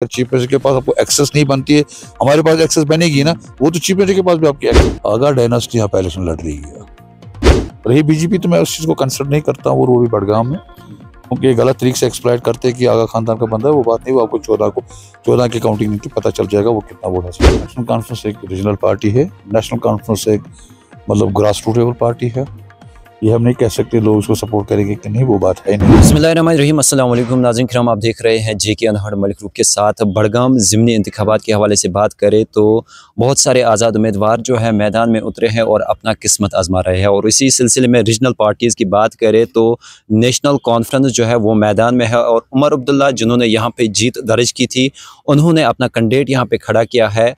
Chief minister के पास आपको access नहीं बनती है, हमारे पास एक्सेस बनेगी ना, वो तो चीफ मिनिस्टर के पास भी आपकी आगा डायनास्टी यहाँ पे इलेक्शन लड़ रही है। रही बीजेपी तो मैं उस चीज़ को कंसिडर नहीं करता हूँ, वो भी बड़गाम में, क्योंकि गलत तरीके से एक्सप्लॉइट करते हैं कि आगा खानदान का बंदा है, वो बात नहीं। वो आपको 14 की काउंटिंग नहीं की पता चल जाएगा वो कितना वोट हासिल है। नेशनल कॉन्फ्रेंस एक रीजनल पार्टी है, नेशनल कॉन्फ्रेंस एक मतलब ग्रास रूट लेवल पार्टी है। ये हम नहीं कह सकते लोग उसको सपोर्ट करेंगे कि नहीं, वो बात है नहीं। बिस्मिल्लाहिर्रहमानिर्रहीम, अस्सलाम वालेकुम नाज़रीन किराम, आप देख रहे हैं जेके अनहड़ मलिक ग्रुप के साथ। बड़गाम ज़िमनी इंतखाबात के हवाले से बात करें तो बहुत सारे आज़ाद उम्मीदवार जो है मैदान में उतरे हैं और अपना किस्मत आजमा रहे हैं। और इसी सिलसिले में रीजनल पार्टीज़ की बात करें तो नेशनल कॉन्फ्रेंस जो है वो मैदान में है और उमर अब्दुल्ला जिन्होंने यहाँ पर जीत दर्ज की थी, उन्होंने अपना कैंडिडेट यहाँ पर खड़ा किया है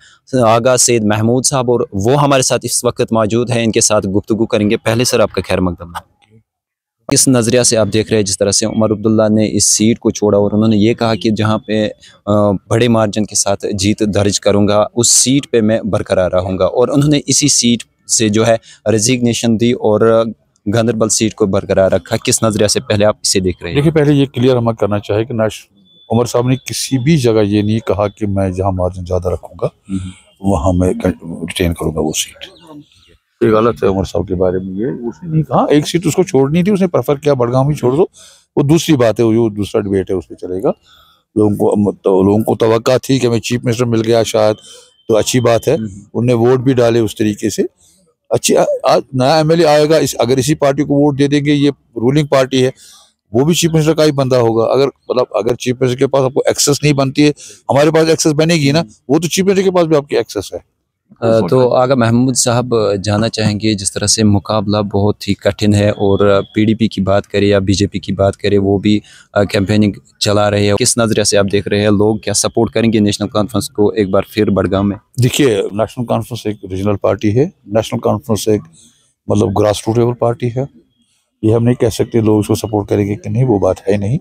आगा सैयद महमूद साहब, और वो हमारे साथ इस वक्त मौजूद है। इनके साथ गुफ्तगू करेंगे। पहले सर आपका खैर मकदम है। किस नज़रिया से आप देख रहे हैं जिस तरह से उमर अब्दुल्ला ने इस सीट को छोड़ा और उन्होंने ये कहा कि जहाँ पे बड़े मार्जिन के साथ जीत दर्ज करूँगा उस सीट पे मैं बरकरार रहूँगा, और उन्होंने इसी सीट से जो है रेजिग्नेशन दी और गांधरबल सीट को बरकरार रखा। किस नज़रिया से पहले आप इसे देख रहे हैं? देखिए, पहले ये क्लियर हम करना चाहिए कि उमर साहब ने किसी भी जगह ये नहीं कहा कि मैं जहाँ मार्जिन ज़्यादा रखूँगा वहाँ मैं रिटेन करूँगा वो सीट। ये गलत है उमर साहब के बारे में। ये उसने नहीं कहा, एक सीट उसको छोड़नी थी, उसने प्रेफर किया बड़गाम ही छोड़ दो, वो दूसरी बात है, वो दूसरा डिबेट है, उस पर चलेगा। लोगों को तवक्का थी कि हमें चीफ मिनिस्टर मिल गया शायद, तो अच्छी बात है। उनने वोट भी डाले उस तरीके से, अच्छी। आज नया एमएलए आएगा, अगर इसी पार्टी को वोट दे देंगे, ये रूलिंग पार्टी है, वो भी चीफ मिनिस्टर का ही बंदा होगा। अगर चीफ मिनिस्टर के पास आपको एक्सेस नहीं बनती है, हमारे पास एक्सेस बनेगी ना, वो तो चीफ मिनिस्टर के पास भी आपकी एक्सेस है। तो आगा महमूद साहब जानना चाहेंगे, जिस तरह से मुकाबला बहुत ही कठिन है और पीडीपी की बात करें या बीजेपी की बात करें, वो भी कैंपेनिंग चला रहे हैं, किस नज़रिए से आप देख रहे हैं लोग क्या सपोर्ट करेंगे नेशनल कॉन्फ्रेंस को एक बार फिर बड़गाम में? देखिए, नेशनल कॉन्फ्रेंस एक रीजनल पार्टी है, नेशनल कॉन्फ्रेंस एक मतलब ग्रास रूट लेवल पार्टी है। ये हम नहीं कह सकते लोग उसको सपोर्ट करेंगे कि नहीं, वो बात है नहीं।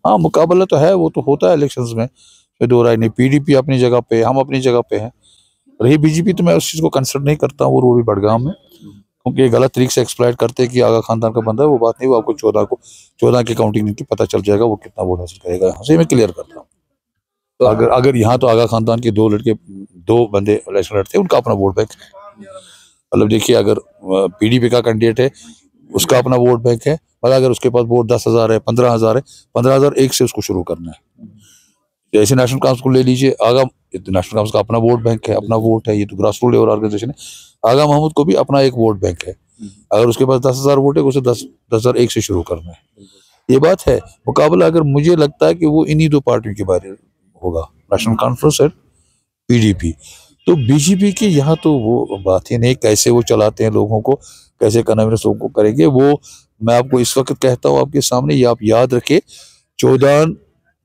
हाँ, मुकाबला तो है, वो तो होता है इलेक्शंस में, कोई दो राय नहीं। पीडीपी अपनी जगह पे, हम अपनी जगह पे हैं। रही बीजेपी तो मैं उस चीज़ को कंसिडर नहीं करता हूँ, वो भी बड़गाम में, क्योंकि गलत तरीके से एक्सप्लॉइट करते हैं कि आगा खानदान का बंदा है, वो बात नहीं। वो आपको 14 की काउंटिंग नहीं की पता चल जाएगा वो कितना वोट हासिल करेगा। यहाँ से मैं क्लियर करता हूँ। तो अगर यहाँ तो आगा खानदान के दो बंदे इलेक्शन लड़ते हैं, उनका अपना वोट बैंक है। मतलब देखिए, अगर पीडीपी का कैंडिडेट है, उसका अपना वोट बैंक है, मतलब अगर उसके पास वोट 10,000 है, 15,000 है, 15,000 एक से उसको शुरू करना है। जैसे नेशनल काउंसिल को ले लीजिए, आगा नेशनल काउंसिल का अपना वोट बैंक है, अपना वोट है, ये तो ग्रास रूट लेवल ऑर्गेनाइजेशन है। आगा महमूद को भी अपना एक वोट बैंक है, अगर उसके पास 10,000 वोट है, उसे 10,000 एक से शुरू करना है। ये बात है। मुकाबला अगर मुझे लगता है कि वो इन्हीं दो पार्टियों के बारे में होगा, नेशनल कॉन्फ्रेंस और पीडीपी। तो बीजेपी की यहाँ तो वो बात ही नहीं, कैसे वो चलाते हैं लोगों को, कैसे कन्विंस लोगों को करेंगे, वो मैं आपको इस वक्त कहता हूँ आपके सामने। ये आप याद रखे, 14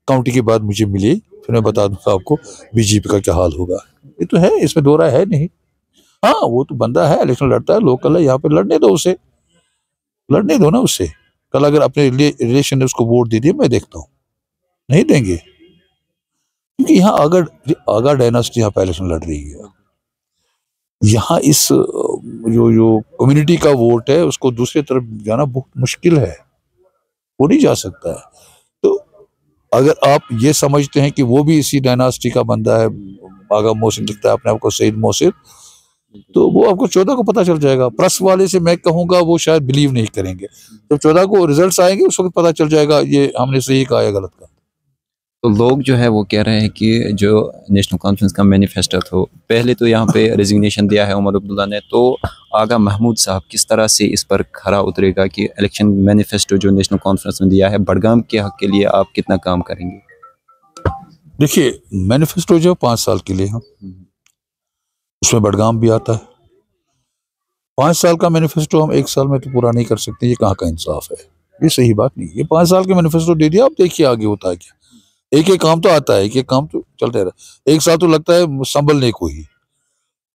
काउंटी के बाद मुझे मिली, फिर मैं बता दूंगा आपको बीजेपी का क्या हाल होगा। ये तो है, इसमें दो राय है नहीं। हाँ, वो तो बंदा है, इलेक्शन लड़ता है, लोकल है, यहाँ पे लड़ने दो उसे, लड़ने दो ना उससे। कल अगर अपने रिलेशन ने उसको वोट दे दिया, मैं देखता हूँ नहीं देंगे, क्योंकि यहाँ आगा डायनास्टी यहाँ पे इलेक्शन लड़ रही है। यहाँ इस जो कम्युनिटी का वोट है, उसको दूसरी तरफ जाना बहुत मुश्किल है, वो नहीं जा सकता है। तो अगर आप ये समझते हैं कि वो भी इसी डायनास्टी का बंदा है, आगा मोहसिन दिखता है अपने आप को सईद मोहसिन, तो वो आपको 14 को पता चल जाएगा। प्रेस वाले से मैं कहूँगा वो शायद बिलीव नहीं करेंगे, जब 14 को रिजल्ट्स आएंगे उस वक्त पता चल जाएगा ये हमने सही कहा या गलत कहा। तो लोग जो है वो कह रहे हैं कि जो नेशनल कॉन्फ्रेंस का मैनिफेस्टो था, पहले तो यहाँ पे रेजिग्नेशन दिया है उमर अब्दुल्ला ने, तो आगा महमूद साहब किस तरह से इस पर खरा उतरेगा कि इलेक्शन मैनिफेस्टो जो नेशनल कॉन्फ्रेंस में दिया है बड़गाम के हक के लिए आप कितना काम करेंगे? देखिए, मैनिफेस्टो जो 5 साल के लिए है, उसमें बड़गाम भी आता है। 5 साल का मैनिफेस्टो हम 1 साल में तो पूरा नहीं कर सकते, ये कहाँ का इंसाफ है, ये सही बात नहीं। ये 5 साल के मैनिफेस्टो दे दिया, आप देखिए आगे होता है क्या। एक एक काम तो आता है, एक एक काम तो चलते रहा, 1 साल तो लगता है संभलने को ही,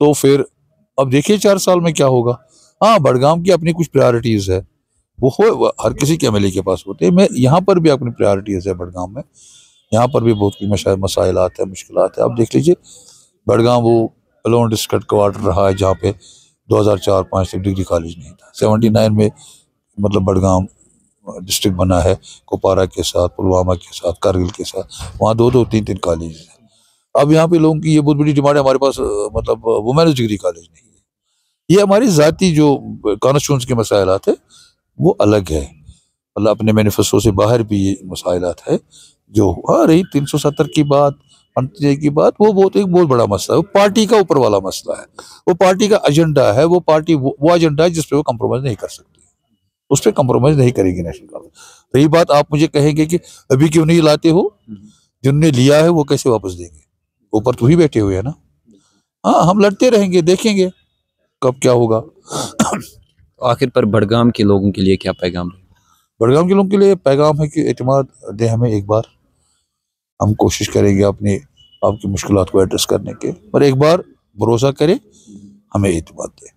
तो फिर अब देखिए 4 साल में क्या होगा। हाँ, बड़गाम की अपनी कुछ प्रायोरिटीज है, वो हर किसी के एमएलए के पास होते हैं। मैं यहाँ पर भी अपनी प्रायोरिटीज है बड़गाम में, यहाँ पर भी बहुत मसाइल आते हैं, मुश्किल आते हैं। आप देख लीजिए, बड़गाम वो अलोन डिस्ट्रिक्ट क्वार्टर रहा है जहाँ पे 2004-05 तक डिग्री कॉलेज नहीं था। 79 में मतलब बड़गाम डिस्ट्रिक्ट बना है, कुपवारा के साथ, पुलवामा के साथ, कारगिल के साथ, वहाँ 2-2, 3-3 कॉलेज हैं। अब यहाँ पे लोगों की ये बहुत बड़ी डिमांड है, हमारे पास मतलब वुमेन्स डिग्री कॉलेज नहीं है। ये हमारी जाती जो कॉन्स्टिट्यूंसी के मसाइलात है वो अलग है, मतलब अपने मैनिफेस्टो से बाहर भी ये मसाइलात है जो आ रही 370 की बात, पंचायत की बात, वो एक बहुत बड़ा मसला है, वो पार्टी का ऊपर वाला मसला है, वो पार्टी का एजेंडा है, वो पार्टी वो एजेंडा है जिस पे वो कंप्रोमाइज नहीं कर सकती, उस पर कंप्रोमाइज नहीं करेगी नेशनल कांफ्रेंस। रही बात, आप मुझे कहेंगे कि अभी क्यों नहीं लाते हो, जिनने लिया है वो कैसे वापस देंगे, ऊपर तो ही बैठे हुए है ना। हाँ, हम लड़ते रहेंगे, देखेंगे कब क्या होगा। आखिर पर बड़गाम के लोगों के लिए क्या पैगाम है? बड़गाम के लोगों के लिए पैगाम है कि एतमाद दे हमें एक बार, हम कोशिश करेंगे अपने आपकी मुश्किलात को एड्रेस करने के, पर एक बार भरोसा करें, हमें एतमाद दे।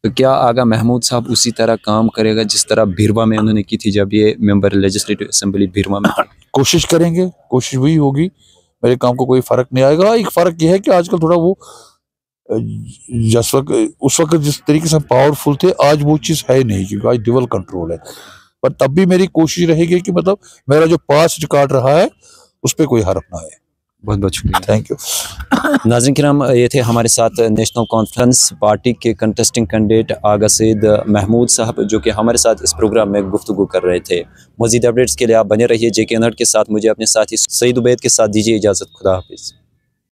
तो क्या आगा महमूद साहब उसी तरह काम करेगा जिस तरह भीरवा में उन्होंने की थी जब ये मेंबर लेजिस्लेटिव असेंबली भीरवा में? कोशिश करेंगे, कोशिश वही होगी, मेरे काम को कोई फर्क नहीं आएगा। एक फर्क यह है कि आजकल थोड़ा वो उस वक्त जिस तरीके से पावरफुल थे, आज वो चीज़ है नहीं, क्योंकि आज डुअल कंट्रोल है। पर तब भी मेरी कोशिश रहेगी कि मतलब मेरा जो पास्ट रिकॉर्ड रहा है उस पर कोई हरफ ना आए। बहुत बहुत शुक्रिया, थैंक यू। नाज़रीन किराम, ये थे हमारे साथ नेशनल कॉन्फ्रेंस पार्टी के कंटेस्टिंग कैंडिडेट आगा सईद महमूद साहब, जो कि हमारे साथ इस प्रोग्राम में गुफ्तगू कर रहे थे। मज़ीद अपडेट्स के लिए आप बने रहिए JK अनहट के साथ। मुझे अपने साथी सईद उबैद के साथ दीजिए इजाज़त। खुदा हाफिज़।